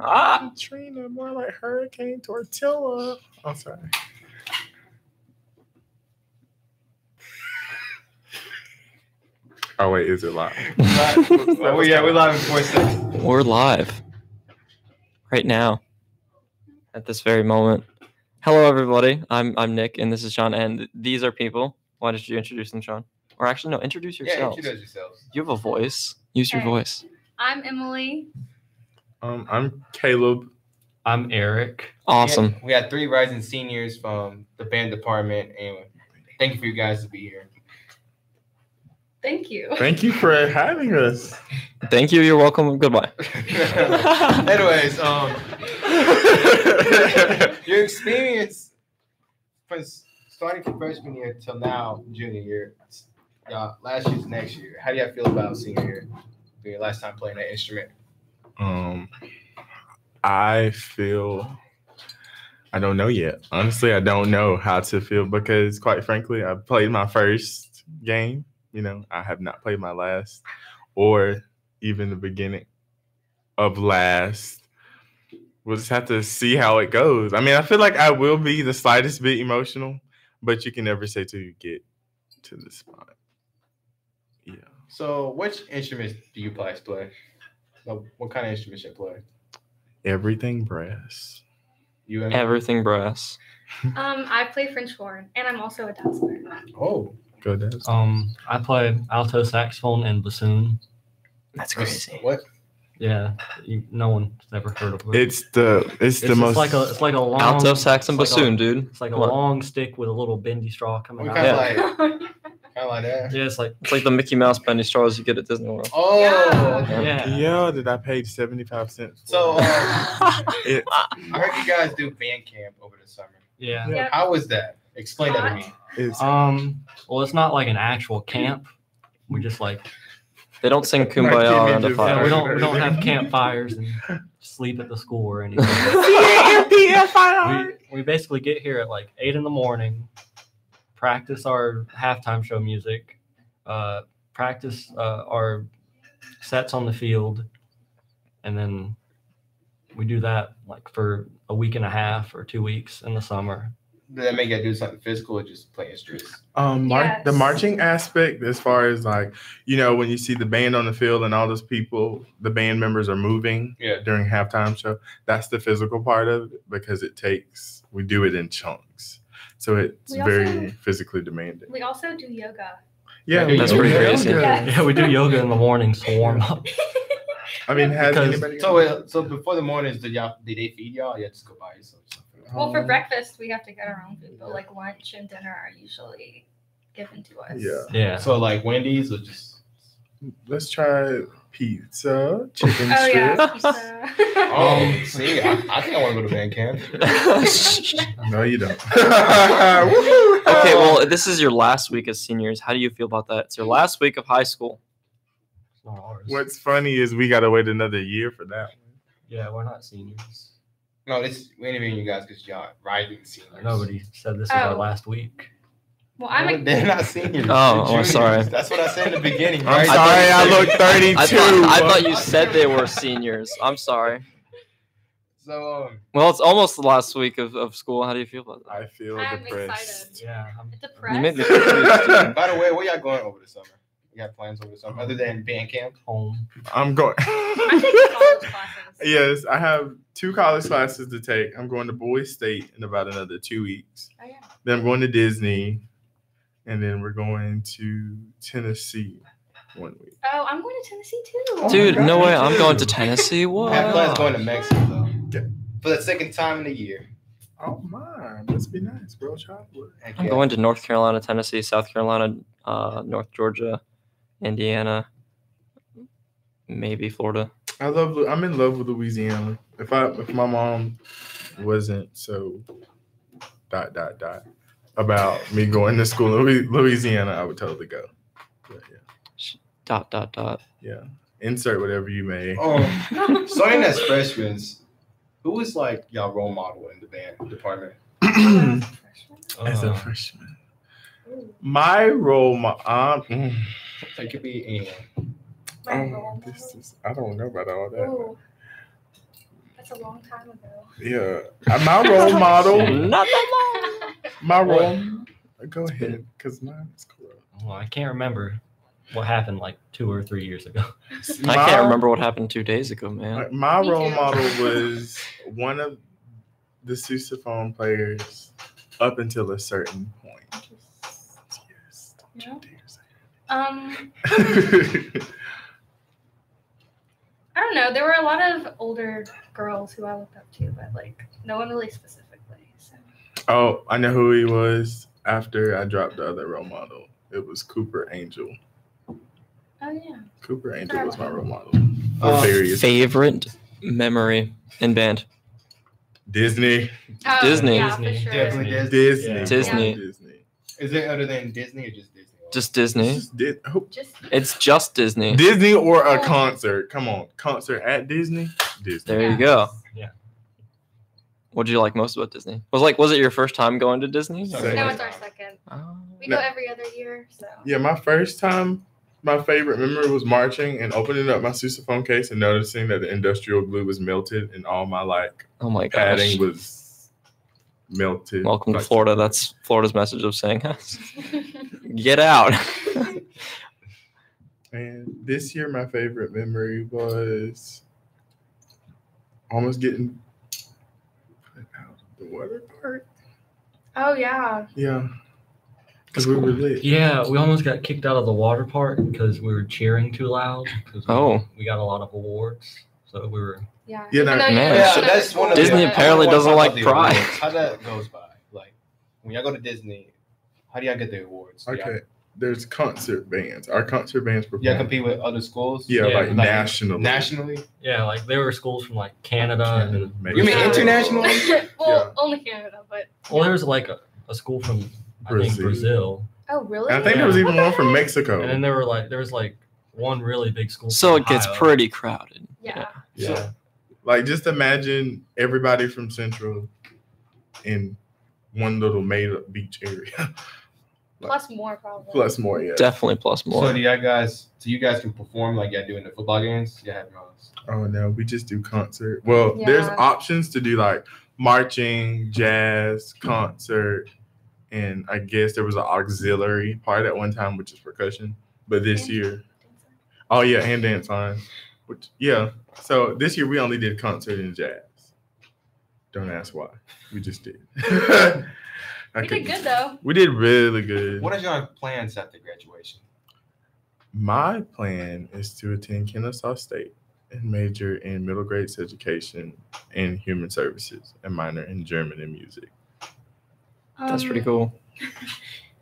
Katrina, more like Hurricane Tortilla. I'm sorry. Oh wait, is it live? Oh yeah, we're live in 4 seconds. We're live right now at this very moment. Hello, everybody. I'm Nick, and this is Shawn, and these are people. Why did you introduce them, Shawn? Or actually, no, introduce yourselves. Yeah, introduce yourselves. You have a voice. Use your voice. I'm Emily. I'm Caleb. I'm Eric. Awesome. We had 3 rising seniors from the band department, and thank you for you guys to be here. Thank you. Thank you for having us. Thank you. You're welcome. Goodbye. Anyways, your experience from starting from freshman year till now, junior year, last year's next year. How do you feel about senior year? Your last time playing that instrument? I don't know yet. Honestly, I don't know how to feel because, quite frankly, I played my first game. You know, I have not played my last or even the beginning of last. We'll just have to see how it goes. I mean, I feel like I will be the slightest bit emotional, but you can never say till you get to the spot. Yeah. So, which instruments do you play? What kind of instruments you play? Everything brass. Everything brass. I play French horn, and I'm also a dancer. Oh. Go dance. I play alto saxophone and bassoon. That's crazy. What? Yeah, no one's ever heard of it. It's the most. It's like a long Alto sax and bassoon, dude. It's like a long stick with a little bendy straw coming out. Kind of like that. Yeah, it's like the Mickey Mouse bendy straws you get at Disney World. Oh, yeah. That I paid 75 cents for. So I heard you guys do band camp over the summer. Yeah. Yep. How was that? Explain that to me. Well, it's not like an actual camp. We just They don't sing Kumbaya around a fire. we don't have campfires and sleep at the school or anything. we basically get here at 8 a.m, practice our halftime show music, practice our sets on the field, and then we do that for a week and a half or 2 weeks in the summer. Did that make you do something physical or just play instruments? Yes. The marching aspect, as far as when you see the band on the field and all those people, the band members are moving during halftime show. That's the physical part of it because we do it in chunks. So it's very physically demanding. We also do yoga. Yeah, that's pretty crazy. Yeah, we do yoga in the mornings to warm up. I mean, has anybody? So before the mornings, did they feed y'all? You have to go buy yourself something. Well, for breakfast, we have to get our own food, but lunch and dinner are usually given to us. Yeah. So Wendy's or just. Let's try pizza, chicken strips. Yeah, pizza. See, I think I want to go to band camp. No, you don't. Okay, well, this is your last week as seniors. How do you feel about that? It's your last week of high school. It's not ours. What's funny is we got to wait another year for that one. Yeah, we're not seniors. No, we're interviewing you guys because y'all rising seniors. Nobody said this is our last week. Well, they're not seniors. Oh, sorry. That's what I said in the beginning. I'm Right? sorry, I look 32. I thought you said they were seniors. I'm sorry. So, well, it's almost the last week of school. How do you feel about that? I feel I'm depressed. excited. Yeah. Depressed. You made me confused. by the way, where y'all going over the summer? You got plans over the summer other than band camp? Home. I'm going. I'm taking college classes. Yes, I have 2 college classes to take. I'm going to Boise State in about another 2 weeks. Oh, yeah. Then I'm going to Disney, and then we're going to Tennessee 1 week. Oh, I'm going to Tennessee too. Dude, God, no way. me I'm too. going to Tennessee. What? I have plans going to Mexico though. Okay. For the second time in a year. Oh my, must be nice, bro. Chocolate. I'm going to North Carolina, Tennessee, South Carolina, North Georgia, Indiana, maybe Florida. I'm in love with Louisiana. If my mom wasn't so ... about me going to school in Louisiana, I would totally go. But yeah. ... Yeah. Insert whatever you may. Starting as freshmen, who was y'all role model in the band department? As a freshman. My role model. It could be anyone. I don't know about all that. Ooh. That's a long time ago. Yeah. My role model. Not that long. My role. Go ahead, because mine is corrupt. Well, I can't remember what happened like 2 or 3 years ago. I can't remember what happened 2 days ago, man. My Me role too. model was one of the sousaphone players up until a certain point. Yes. Yeah. I I don't know. There were a lot of older girls who I looked up to, but like no one really specifically. So. Oh, I know who he was after I dropped the other role model. It was Cooper Angel. Oh yeah. Cooper Angel was my role model. For various Favorite memory in band? Disney. Oh, Disney. Yeah, for Disney. sure. Definitely Disney. Disney. Yeah. Disney. Disney. Is it other than Disney or just Disney? Just Disney. Just It's just Disney. Disney or a Oh. concert. Come on. Concert at Disney? Disney. There you go. Yeah. What did you like most about Disney? Was it your first time going to Disney? Second. no, it's our second. Oh. We No. go every other year, so. Yeah, my first time, my favorite memory was marching and opening up my sousaphone case and noticing that the industrial glue was melted and all my Oh my gosh. padding was melted. Welcome to Like- Florida. That's Florida's message of saying, get out. And this year, my favorite memory was almost getting put out of the water park. Oh yeah. Yeah, because we were lit. Yeah, we almost got kicked out of the water park because we were cheering too loud. Because we got a lot of awards, so we were. Yeah. Yeah, Even that- though you man, were Yeah, one that's one of Disney the, apparently I wanna doesn't talk like about the pride. awards. How that goes by? Like when y'all go to Disney, how do y'all get the awards? Do y'all- Okay, there's concert bands. Our concert bands perform. Y'all compete with other schools? Yeah, Yeah, like like nationally. Nationally? Yeah, like there were schools from like Canada and. Maybe You mean so. international? well, only Canada, but. Well, there was like a school from I think Brazil, Oh really? And I think there was even one from Mexico. and then there was like one really big school. So from it gets Ohio. pretty crowded. Yeah. Yeah. Like, just imagine everybody from Central in one little made-up beach area. Plus more probably. Plus more, yeah. Definitely plus more. So do you guys can perform like y'all do in the football games? You have your own. Oh no, we just do concert. Well, there's Yeah. options to do like marching, jazz, concert, and I guess there was an auxiliary part at one time, which is percussion. But this year, oh yeah, and dance on. Which yeah. So this year we only did concert and jazz. Don't ask why. We just did. We did good though. We did really good. What are your plans after graduation? My plan is to attend Kennesaw State and major in middle grades education and human services and minor in German and music. That's pretty cool.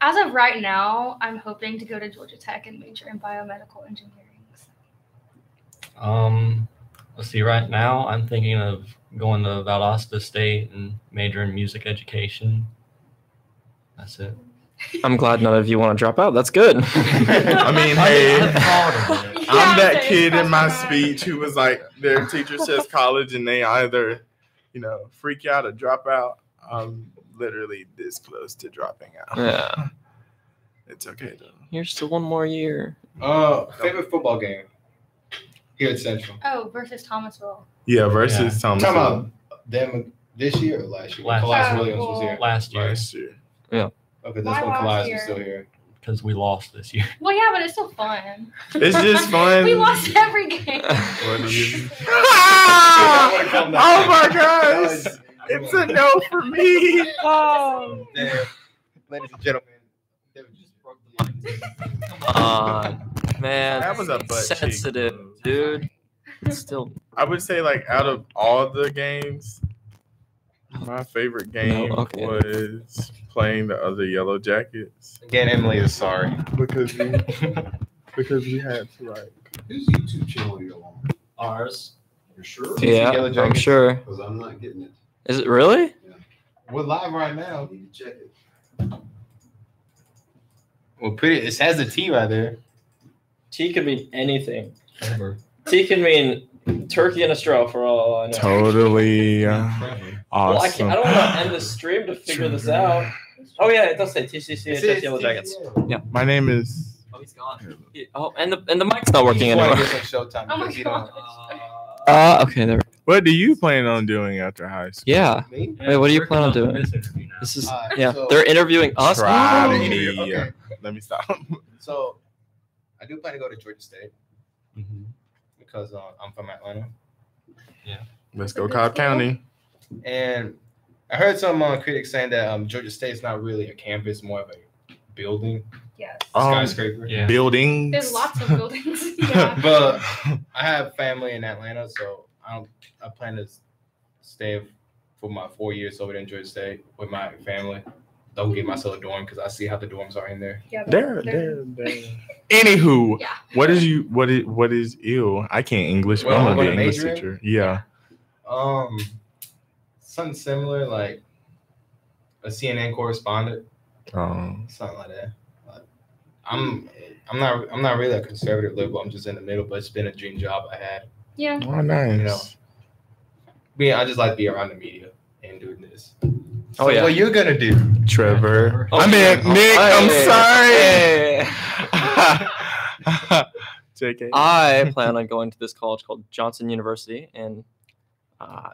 As of right now, I'm hoping to go to Georgia Tech and major in biomedical engineering. Let's see. Right now, I'm thinking of going to Valdosta State and major in music education. That's it. I'm glad none of you want to drop out. That's good. I mean, I hey, thought of it. I'm that same. kid in my That's speech who was like, their teacher says college and they either, freak out or drop out. I'm literally this close to dropping out. Yeah. It's okay though. Here's to one more year. Favorite football game here at Central. Oh, versus Thomasville. Yeah, versus Talking Thomas about them this year or last year? Last Calais year. Williams was here. Last year last year. Okay, that's Why when last Calais year? was still here. because we lost this year. Well, yeah, but it's still fun. It's just fun. We lost every game. What do you? Oh Oh my gosh! It's a no for me. Oh. Ladies and gentlemen, they just broke the Come on, man. That was a butt cheek. sensitive, dude. Still, I would say, like, out of all the games, my favorite game okay. was playing the other Yellow Jackets Again, Emily is sorry. because we had to, like, Whose YouTube channel are you on? Ours. You're sure? yeah, Yellow I'm Jackets? sure. Because I'm not getting it. Is it really? We're live right I now. need to check it. Well, it has the T right there. T could mean anything. Ever. T can mean turkey and a straw for all I know. totally Well, I don't want to end the stream to figure this out. Oh yeah, it does say TCC and just Yellow Jackets. My name is. Oh, he's gone. Oh, and the mic's not working Before I anymore. get some showtime Oh my because you don't. God. Okay, there. What do you plan on doing after high school? Yeah. Me? Wait, what do you we're plan on conducting doing? This interview now. This is Alright, so- they're interviewing us. Try Oh. me. Okay. Let me stop. So, I do plan to go to Georgia State Mhm. because I'm from Atlanta, Let's go Cobb County. and I heard some critics saying that Georgia State's not really a campus, more of a building, Yes. skyscraper. Yeah. Buildings. There's lots of buildings. Yeah. But I have family in Atlanta, so I plan to stay for my 4 years over there in Georgia State with my family. Don't get myself a dorm because I see how the dorms are in there. Yeah, There. Anywho, Yeah. what is ill? I can't English. Well, I'm I'm gonna be an gonna English major in? teacher. Yeah. Something similar like a CNN correspondent, Um, something like that. I'm not really a conservative liberal. I'm just in the middle, but it's been a dream job I had. Yeah. oh, nice. You know. I just like to be around the media and doing this. Oh, So yeah. what you're gonna do? Trevor. Oh, I mean, Nick. Hey. I'm sorry. JK. I plan on going to this college called Johnson University in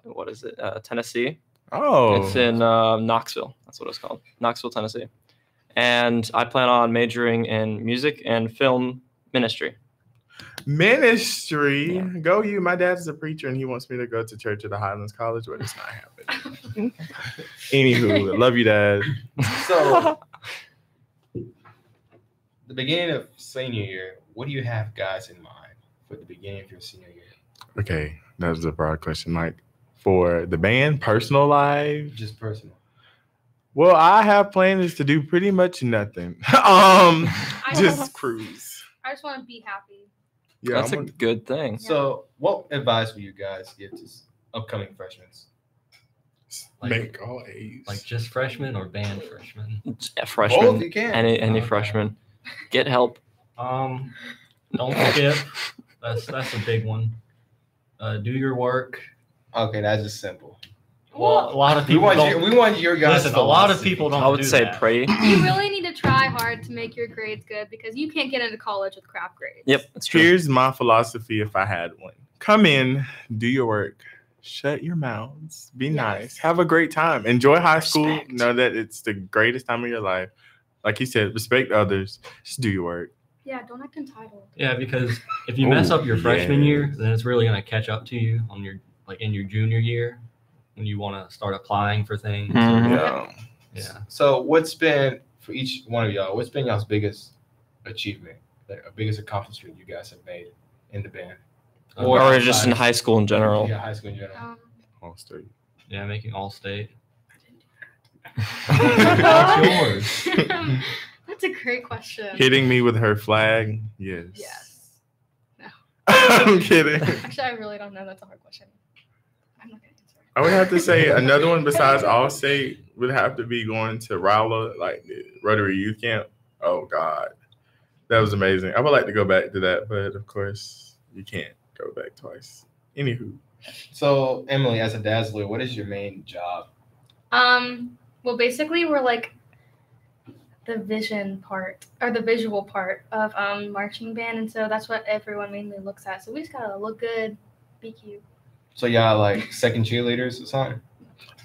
what is it? Tennessee. Oh. It's in Knoxville. That's what it's called. Knoxville, Tennessee. And I plan on majoring in music and film ministry. Ministry. Yeah. Go you. My dad's a preacher and he wants me to go to church at the Highlands College, but it's not happening. Anywho, love you, Dad. So the beginning of senior year, what do you have guys in mind for the beginning of your senior year? Okay, that was a broad question, Mike. For the band, personal life. Just personal. Well, I have plans to do pretty much nothing. I Just cruise. I just want to be happy. Yeah, That's a good thing. So what advice would you guys give to upcoming freshmen? Like- make all A's. Like just freshmen or band freshmen? Yeah, freshman. Both you can. Any Okay. freshman. Get help. Don't skip. That's a big one. Do your work. Okay, that's just simple. Well, a lot of We people want don't. we want your guys. Listen, a lot of people don't. I would do say that. pray. You really need to try hard to make your grades good because you can't get into college with crap grades. Yep, that's true. Here's my philosophy if I had one. Come in, do your work, shut your mouths, be Yes. nice, have a great time. Enjoy high school. Respect. Know that it's the greatest time of your life. Like you said, respect others. Just do your work. Yeah, don't act entitled. Yeah, because if you mess Oh, up your freshman yes. year, then it's really gonna catch up to you on your in your junior year when you want to start applying for things. Mhm. Yeah. Yeah. So what's been for each one of y'all? What's been y'all's biggest achievement, like a biggest accomplishment you guys have made in the band? Or Or just in high school in general. Yeah, high school in general. All straight. Yeah, making all state. That's What's yours? That's a great question. Hitting me with her flag. Yes. Yes. I'm kidding. Actually, I really don't know. That's a hard question. I'm not gonna answer. I would have to say another one besides Allstate would have to be going to Rolla, like the Rotary Youth Camp. Oh God, that was amazing. I would like to go back to that, but of course you can't go back twice. Anywho, So Emily, as a dazzler, what is your main job? Well, basically, we're like the vision part or the visual part of marching band, and so that's what everyone mainly looks at. So we just gotta look good, be cute. So y'all like second cheerleaders or something?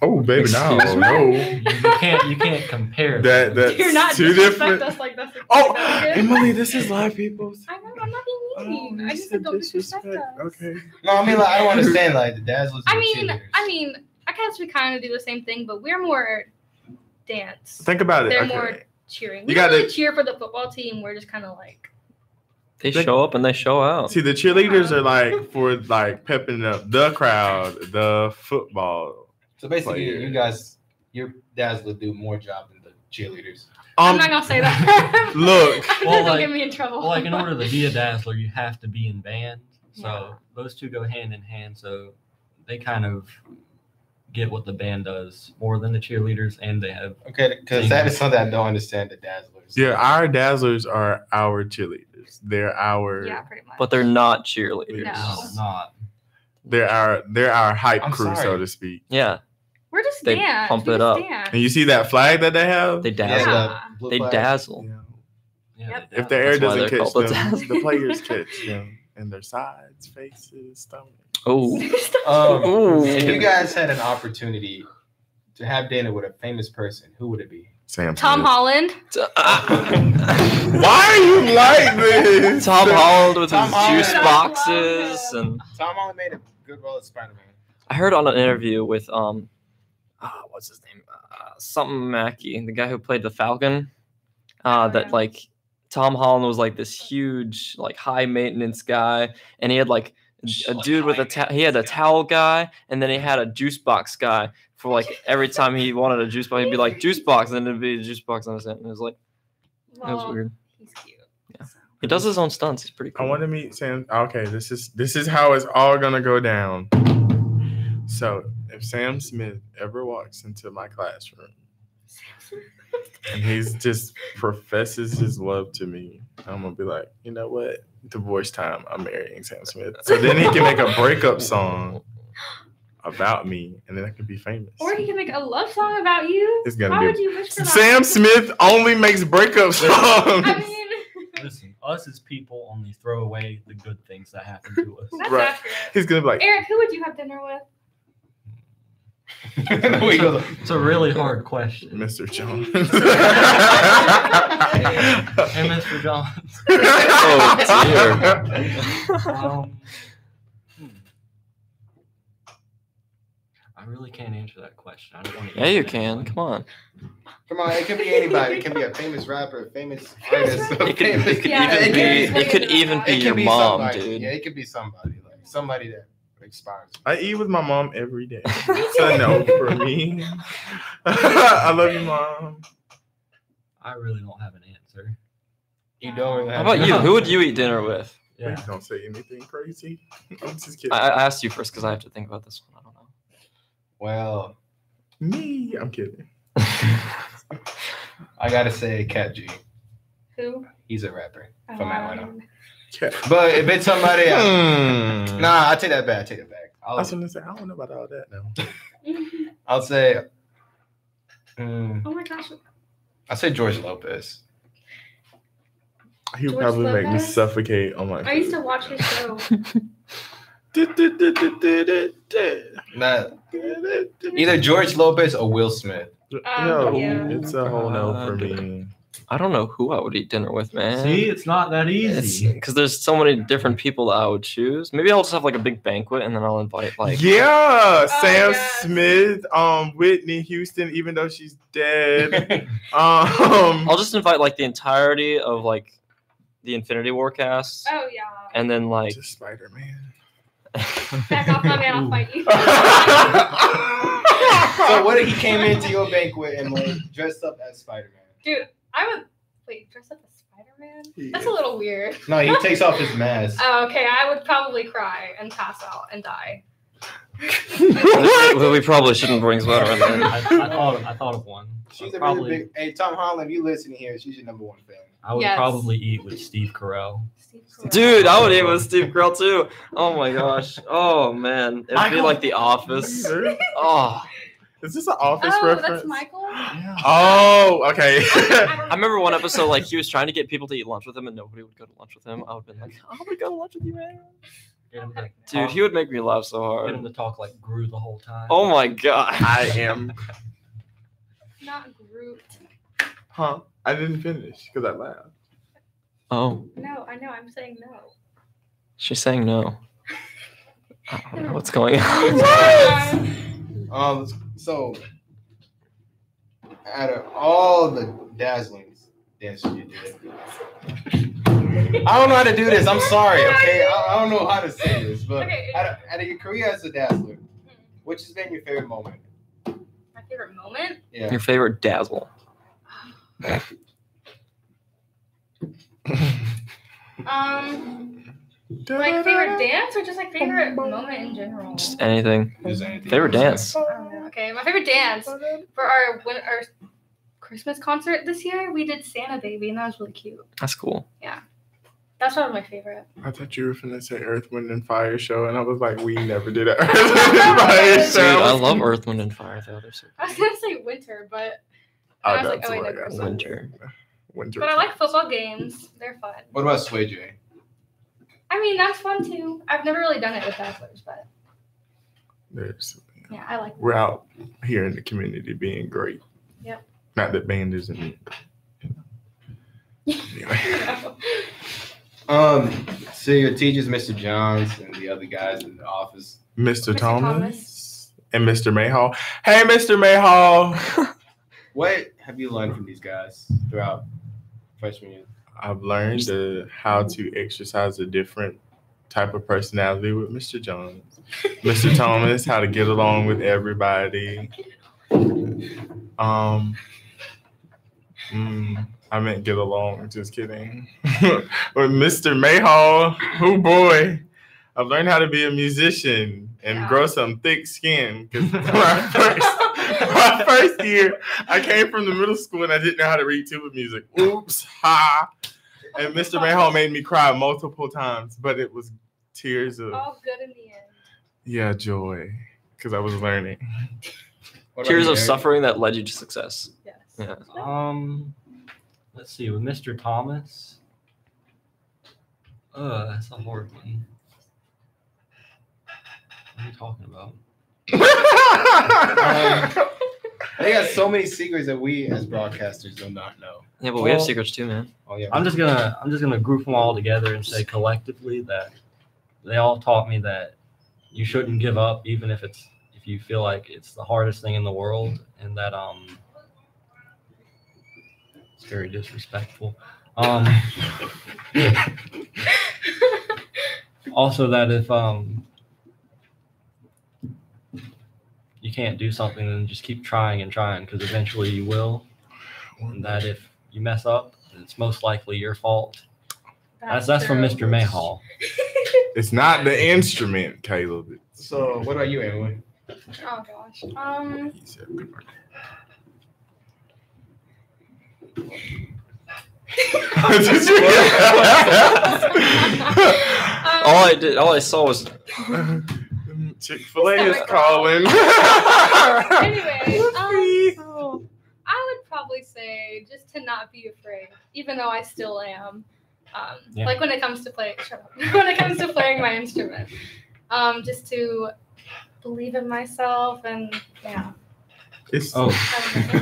oh baby, no, Excuse me? no, You can't compare that's You're not two disrespect different. us like that's Oh, that's good. Emily, this is live, people. I know I'm not being mean. Oh, I you just said said don't disrespect us. Okay. No, I mean like I don't understand like the dazzlers. I and the mean, cheerleaders. I guess we kind of do the same thing, but we're more dance. Think about it. They're Okay. more cheering. You We don't gotta- really cheer for the football team. We're just kind of like. They show up and they show out. See, the cheerleaders are like for like pepping up the crowd, the football. So basically, player. you guys, your dazzler do more job than the cheerleaders. I'm not gonna say that. look. Well, Don't like- get me in trouble. Well, like in order to be a dazzler, you have to be in band. So Yeah. those two go hand in hand. So they kind of get what the band does more than the cheerleaders, and they have Okay, because that is something I don't understand. The dazzlers. Yeah, our dazzlers are our cheerleaders. They're our Yeah, pretty much. But they're not cheerleaders. No. not. they're our hype I'm crew, so sorry. to speak. Yeah, We're just They dance. pump We it just up. dance. And you see that flag that they have? they Yeah, dazzle. the blue They flag. dazzle. Yeah. Yeah, Yep. they If the dazzle. air That's why doesn't they're catch called the them, dazzle. the players catch them in their sides, faces, stomach. Oh. If you guys had an opportunity to have dinner with a famous person, who would it be? Sam Tom Smith. Holland. Why are you like this? Tom Holland with Tom his Holland. juice boxes, and Tom Holland made a good role as Spider-Man. I heard on an interview with what's his name? Something Mackey, the guy who played the Falcon. That like Tom Holland was like this huge, like high maintenance guy, and he had like a dude with he had a towel guy, and then he had a juice box guy for like every time he wanted a juice box, he'd be like juice box, and then it'd be a juice box on his head, and it was like it was weird. He's cute. Yeah. He does his own stunts. He's pretty I cool. want to meet Sam. Okay, this is how it's all gonna go down. So if Sam Smith ever walks into my classroom and he's just professes his love to me, I'm gonna be like, you know what? Divorce time. I'm marrying Sam Smith. So then he can make a breakup song about me, and then I can be famous. Or he can make a love song about you. It's gonna Why be would you wish for that? Sam Smith only makes breakup songs. I mean, Listen, us as people only throw away the good things that happen to us. that's Right. accurate. He's gonna be like, Eric, who would you have dinner with? We go. It's a really hard question. Mr. Jones. Hey, Mr. Johns. Oh, I really can't answer that question. I don't want to. Yeah, you can. Come on. Come on, it can be anybody. It can be a famous rapper, a famous artist. It could, famous- it could Yeah, even it be. can It could even be It can your be mom, somebody. dude. Yeah, it could be somebody, like somebody that inspires me. I eat with my mom every day. So no for me. I love you, Mom. I really don't have an answer. You don't even How have about you? Who would you eat dinner with? Yeah. Please don't say anything crazy. I'm just kidding. I asked you first because I have to think about this one. I don't know. Well, Me, I'm kidding. I gotta say Cat G. Who? He's a rapper from Atlanta. Cat. But if it's somebody else, Hmm. nah, I take that back. I take it back. I was gonna say I don't know about all that now. I'll say, Oh my gosh. I'll say George Lopez. He would George probably make me Lopez? suffocate on my. I used to watch his show. Nah, either George Lopez or Will Smith. No, yeah. it's a whole no for me. I don't know who I would eat dinner with, man. See, it's not that easy. Because there's so many different people that I would choose. Maybe I'll just have like a big banquet and then I'll invite like. Yeah, Sam yes. Smith, Whitney Houston, even though she's dead. I'll just invite like the entirety of like the Infinity War cast, Oh yeah. and then like. Just Spider-Man. Back off my man, I'll fight you. So what if he came into your banquet and like dressed up as Spider-Man? Dude, I would dress up as Spider-Man? That's a little weird. No, he takes off his mask. Oh, okay, I would probably cry and pass out and die. We probably shouldn't bring Spider-Man then. I thought of one. She's a Probably- really big. Hey, Tom Holland, you listening here? She's your number one fan. I would Yes. probably eat with Steve Carell. Steve Carell. Dude, I would eat with Steve Carell too. Oh my gosh. Oh man. It'd be like The Office. Oh. Is this an Office Oh, reference? that's Michael? Yeah. Oh, okay. I remember one episode like he was trying to get people to eat lunch with him and nobody would go to lunch with him. I would have been like, I would go to lunch with you, man. Get him to Dude, he would make me laugh so get him hard. to talk like Gru the whole time. Oh my god. I am. Not Groot. Huh? I didn't finish because I laughed. Oh, No, I know, I'm saying no. she's saying no. I don't know what's going on. So out of all the dazzling dances you did, I don't know how to do this. I'm sorry. Okay, I don't know how to say this, but Okay. out of your career as a dazzler, which has been your favorite moment? My favorite moment? Yeah. Your favorite dazzle. Like favorite dance or just like favorite moment in general? Just anything. Is anything Favorite dance. I don't know. Okay, my favorite dance for our Christmas concert this year, we did Santa Baby, and that was really cute. That's cool. That's one of my favorite. I thought you were finna say Earth, Wind, and Fire show, and I was like, we never did an Earth, Wind, and Fire Dude, show. I love Earth, Wind, and Fire though. They're so I was gonna say winter, but Oh, I was like, that's oh, wait, what I no, got. Winter. Winter. I like football games. They're fun. What about Sway J? I mean, that's fun too. I've never really done it with bachelors, but yeah, I like. We're out here in the community being great. Yep. Not that band isn't mean. Anyway. So your teachers, Mr. Johns, and the other guys in the office. Mr. Mr. Thomas and Mr. Mayhall. Hey, Mr. Mayhall. What have you learned from these guys throughout freshman year? I've learned how to exercise a different type of personality with Mr. Jones. Mr. Thomas, how to get along with everybody. I meant get along, just kidding. With Mr. Mayhall, oh boy, I've learned how to be a musician and grow some thick skin. Because my first year, I came from the middle school and I didn't know how to read tuba music. Oops, ha. And Mr. Mayhall made me cry multiple times, but it was tears of all good in the end. Yeah, joy, because I was learning. Tears of suffering that led you to success. Yes. Yeah. Let's see, with Mr. Thomas. That's a hard one. What are you talking about? They got so many secrets that we as broadcasters do not know. Yeah, but we have secrets too, man. Oh yeah. I'm just gonna group them all together and say collectively that they all taught me that you shouldn't give up, even if you feel like it's the hardest thing in the world, and that it's very disrespectful. Also that if you can't do something, then just keep trying and trying, because eventually you will. And that if you mess up, it's most likely your fault. That's from Mr. Mayhall. It's not the instrument, Caleb. So what about you, Emily? Oh gosh. He said, good work. All I saw was Chick-fil-A is calling. Anyway, I would probably say just to not be afraid, even though I still am. Like when it comes to when it comes to playing my instrument, just to believe in myself and yeah.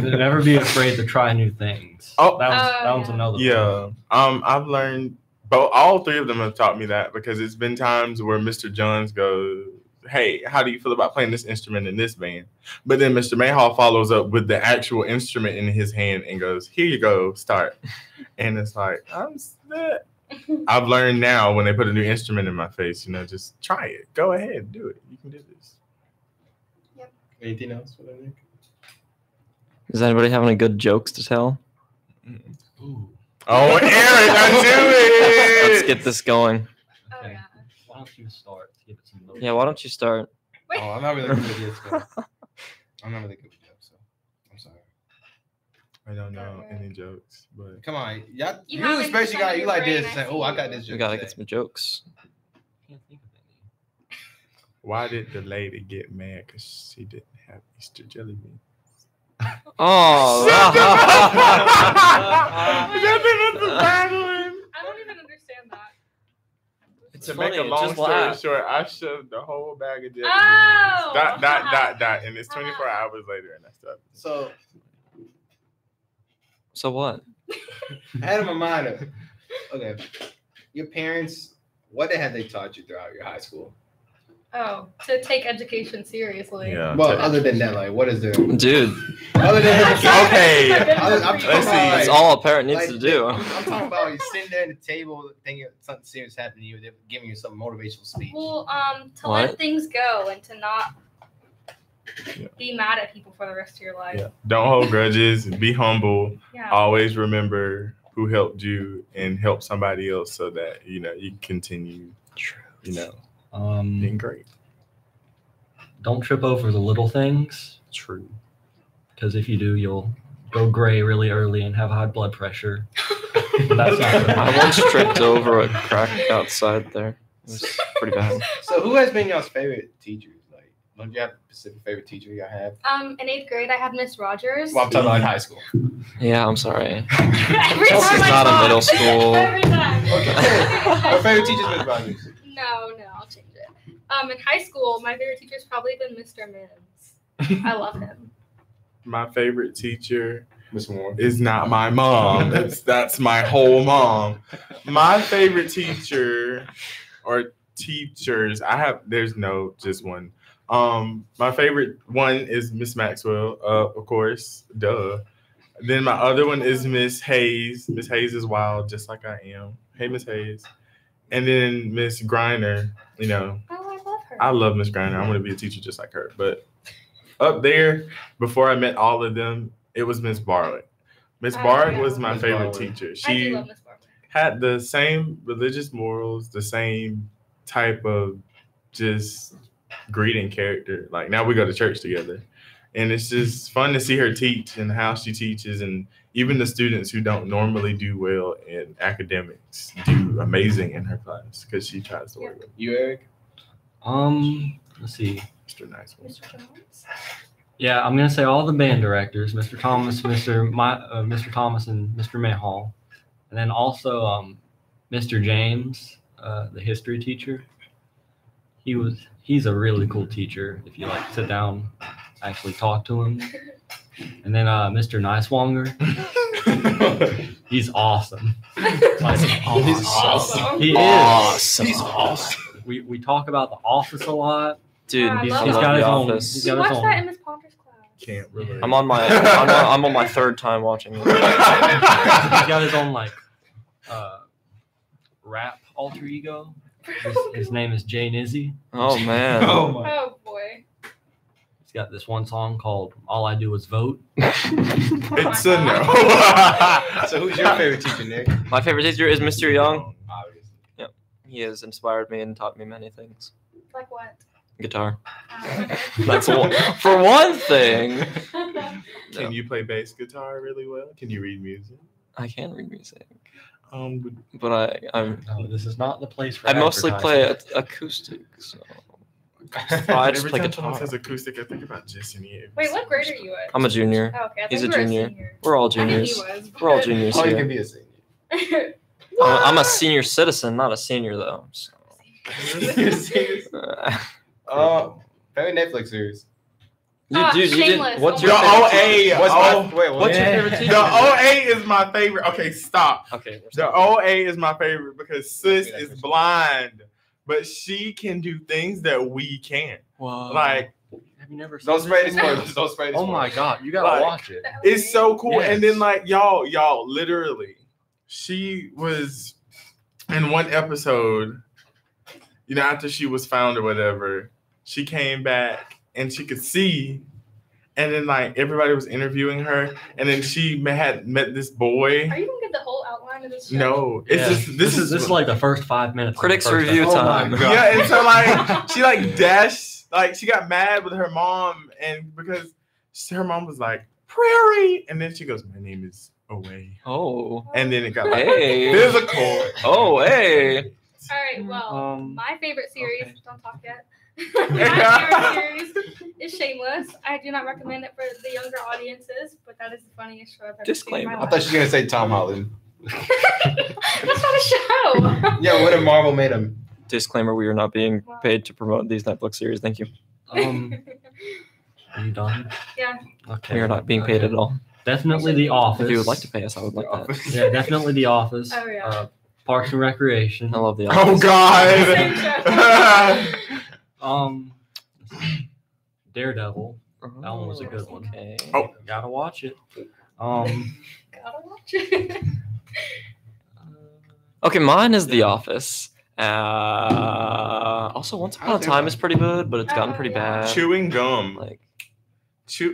Never be afraid to try new things. That was another one. Yeah. I've learned all three of them have taught me that, because it's been times where Mr. Johns goes, hey, how do you feel about playing this instrument in this band? But then Mr. Mayhall follows up with the actual instrument in his hand and goes, here you go, start. And it's like, I've learned now when they put a new instrument in my face, just try it. Go ahead, do it. You can do this. Yep. Anything else for that, Nick? Is anybody having any good jokes to tell? Ooh. Oh, Eric, I knew it. Let's get this going. Oh Okay. yeah. Why don't you start? Give it some notes. Yeah, why don't you start? Wait. Oh, I'm not really good with this. I'm not really good with jokes, so I'm sorry. I don't know any jokes, but Come on, y'all. You You have especially some got in you your like brain, this. I Say, see oh, I you. got this joke. We gotta to get say." some jokes. Can't think of any. why did the lady get mad because she didn't have Easter jelly beans? Oh, I don't even understand that. it's To funny, make a long just story laugh. short, I shoved the whole bag of jelly beans. Oh! Dot, and it's 24 hours later, and I stopped. So what? Adam Amado. Okay, your parents. What have they taught you throughout your high school? Oh, to take education seriously. Yeah. Well, other than that, like, what is there? Dude, Other than Okay. I'm Let's see. that's all a parent needs to do. I'm talking about you sitting there at the table thinking something serious happened to you. They're giving you some motivational speech. Well, to What? let things go and to not be mad at people for the rest of your life. Yeah. Don't hold grudges. Be humble. Yeah. Always remember who helped you and help somebody else, so that you can continue. Being great. Don't trip over the little things, True. because if you do, you'll go gray really early and have high blood pressure. That's not good. I once tripped over a crack outside there. It was pretty bad. So, who has been y'all's favorite teachers? Like Don't you have a specific favorite teacher you have? In 8th grade, I had Miss Rogers. Well, I'm talking about in high school. Yeah, I'm sorry. Every This time is I not a talk. middle school. Every time. Okay. Your favorite teacher is Miss Rogers. No, I'll change it. In high school, my favorite teacher's probably been Mr. Mims. I love him. My favorite teacher Miss Moore. is not my mom. That's my whole mom. My favorite teacher or teachers, there's no just one. My favorite one is Miss Maxwell, of course, duh. Then my other one is Miss Hayes. Miss Hayes is wild, just like I am. Hey, Miss Hayes. And then Miss Griner, Oh, I love her. I love Miss Griner. I want to be a teacher just like her. But up there, before I met all of them, it was Miss Barlett. Miss Oh, Barlett yeah. was my Miss favorite Barlett. teacher. I She do love Miss Barber. had the same religious morals, the same type of just greeting character. Like now we go to church together. And it's just fun to see her teach and how she teaches. And even the students who don't normally do well in academics do amazing in her class because she tries to work with You, Eric? Let's see. Mr. Nice One. Mr. Jones? Yeah, I'm gonna say all the band directors, Mr. Thomas, Mr. Thomas, and Mr. Mayhall, and then also Mr. James, the history teacher. He's a really cool teacher. If you like sit down, actually talk to him. And then Mr. Nicewonger, he's awesome. Like, He's awesome. He is. Awesome. He's awesome. We talk about The Office a lot. Dude, I he's love He's it. got his own. Office. He's We got his watched own. that in Miss Ponder's class. Can't relate. I'm on my third time watching it. He's got his own like rap alter ego. His name is Jay Nizzy. Oh man. Oh boy. He's got this one song called "All I Do Is Vote." It's a no. So who's your favorite teacher, Nick? My favorite teacher is Mr. Young. Obviously. He has inspired me and taught me many things. Like what? Guitar. Okay. That's for one thing. Can you play bass guitar really well? Can you read music? I can read music, But but I'm No, this is not the place for. I mostly play advertising. acoustic. So I just every play time someone guitar. says acoustic, I think about Jason. Wait, what grade are you at? I'm a junior. Oh, okay. I He's think a you were junior. senior. We're all I knew he juniors. was. We're all juniors Oh, you here. can be a senior. I'm a senior citizen, not a senior though. So. Favorite Netflix series. Dude, you didn't. Shameless. What's Oh your my favorite? OA. What's my wait? What's your Yeah. favorite teacher? The OA is my favorite. Okay, stop. Okay. The OA is my favorite because Sis is blind, but she can do things that we can't. Wow. Like, Have you never seen Don't spray the this? spoilers. Don't spray the Oh my spoilers. god, you gotta Like- watch it. it's so cool. Yes. And then, like, y'all, literally, she was in one episode, after she was found or whatever, she came back and she could see. And then, like, everybody was interviewing her. And then she had met this boy. Are you gonna get the whole outline of this show? No, it's Yeah. just, This is like the first 5 minutes. of the Critics first review episode. time. God. Yeah, and so like she like dashed, like she got mad with her mom, and because her mom was like Prairie, and then she goes, "My name is Away," Oh. and then it got like Hey. physical. Oh, hey. All right. Well, my favorite series. okay. Don't talk yet. My favorite series is Shameless. I do not recommend it for the younger audiences, but that is the funniest show I've ever Disclaimer. seen in I my thought she was gonna say Tom Holland. life. That's not a show. Yeah, what if Marvel made him? Disclaimer: we are not being paid to promote these Netflix series. Thank you. Are you done? Yeah. Okay. We are not being paid at all. Definitely The Office. If you would like to pay us, I would like that. Yeah, definitely The Office. Oh, yeah. Parks and Recreation. I love the Oh Office. Same God! show. Daredevil. That one was a good one. Okay. Oh. Gotta watch it. Gotta watch it. Okay, mine is The Office. Also, Once Upon a Time is pretty good, but it's gotten pretty bad. Chewing gum. Like,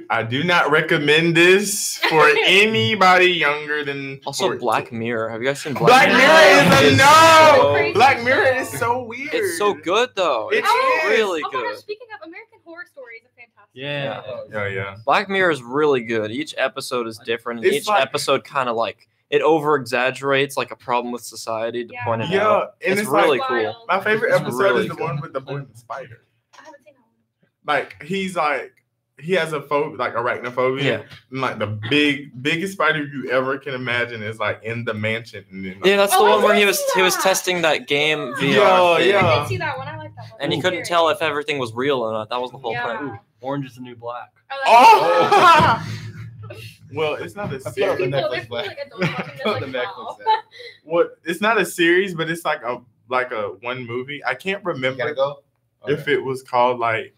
I do not recommend this for anybody younger than. also 14. Black Mirror. Have you guys seen Black Mirror? Mirror is a It's no. so- Black Mirror is so weird. It's so good though. It It's is. really Oh my gosh, good. speaking of American Horror Stories, are fantastic. Yeah. Yeah. Black Mirror is really good. Each episode is different. And It's each like- episode kind of like it over exaggerates like a problem with society to point it Yeah, out. and It's it's really like cool. Wild. my favorite It's episode really is the cool. one with the boy and the spider. I haven't seen that one. like he's like he has a phobia, like arachnophobia. Yeah. And like the biggest spider you ever can imagine is like in the mansion. And then, like, Yeah, that's the Oh, I one where did he was see that. testing that game VR. Yeah, thing. yeah. I did see that one. I like that one. And he couldn't tell if everything was real or not. That was the whole Yeah. point. Ooh, Orange is the New Black. Oh! Well, it's not a I feel series. like the People, Netflix there's black. like adults watching this, The like, Netflix wow. black. Well, it's not a series, but it's like a one movie. I can't You remember gotta go. if it was called like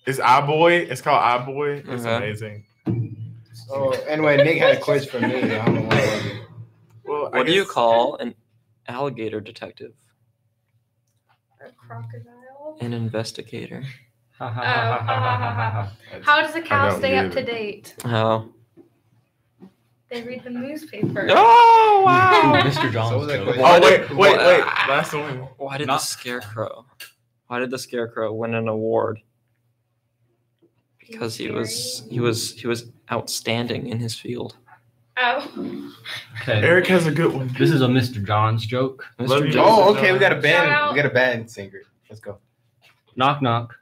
it's iBoy. It's called iBoy. It's Okay. amazing. So anyway, Nick had a quiz for me. I don't know what it was. Well, What do you call an alligator detective? A crocodile. An investigator. How does a cow don't stay get up to it. date? Oh. They read the newspaper. Oh, wow. Mr. So John's was that joke. question? Oh wait. What- Last one. Why did Not- the scarecrow? Why did the scarecrow win an award? Because he was outstanding in his field. Oh. Okay. Eric has a good one. This is a Mr. John's joke. Love you, Jones. Oh, okay. We got a Shout band. out. We got a band singer. Let's go. Knock knock.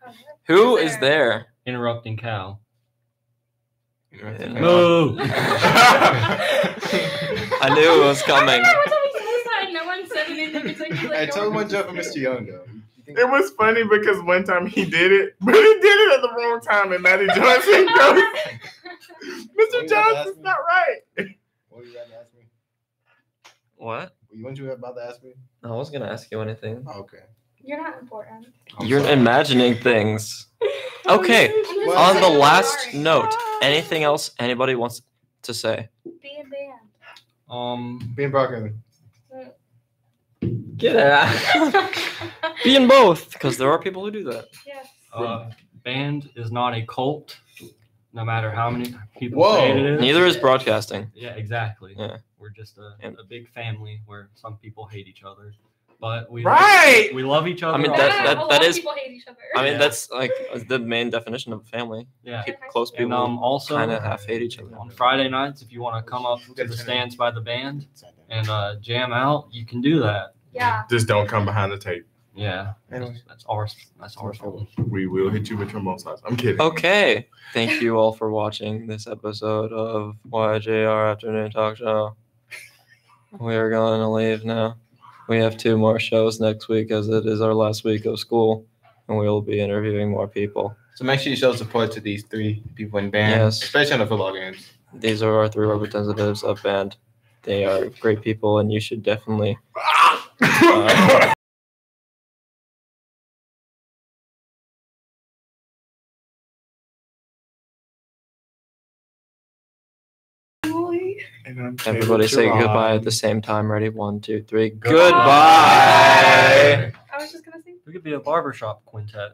Who is there? Interrupting cow. Yeah. Moo. I knew it was coming. I remember one time he said that and no one said anything. It's like, I told one joke for Mr. Young though. You think- It was funny because one time he did it, but he did it at the wrong time, and Matty Johnson goes, "Mr. Johnson's not right." What were you about to ask me? What? Weren't you about to ask me? I wasn't gonna ask you anything. Oh, okay. You're not important. You're imagining things. Okay. Well, On the Sorry. last note, anything else anybody wants to say? Be a band. Being Parker. Get out. Be in both, because there are people who do that. Yes. Band is not a cult, no matter how many people Whoa. say it is. Neither is broadcasting. Yeah, exactly. Yeah. We're just a big family where some people hate each other, but we Right. we love each other. I mean, all that- the Yeah, time. a lot that of is- people hate each other. I mean, Yeah. that's like the main definition of a family. Yeah. Close And people also kind of half hate each other. on Friday nights, if you want to come up to the stands by the band and jam out, you can do that. Yeah. Just don't come behind the tape. Yeah, Anyway. that's ours. That's our fault. We will hit you with trombone size. I'm kidding. Okay. Thank you all for watching this episode of YJR Afternoon Talk Show. We are going to leave now. We have 2 more shows next week as it is our last week of school, and we will be interviewing more people. So make sure you show support to these 3 people in band, Yes. especially on the football games. These are our 3 representatives of band. They are great people, and you should definitely. And I'm Everybody say Shawn. goodbye at the same time. Ready? 1, 2, 3. Goodbye. Goodbye. I was just gonna say. We could be a barbershop quintet.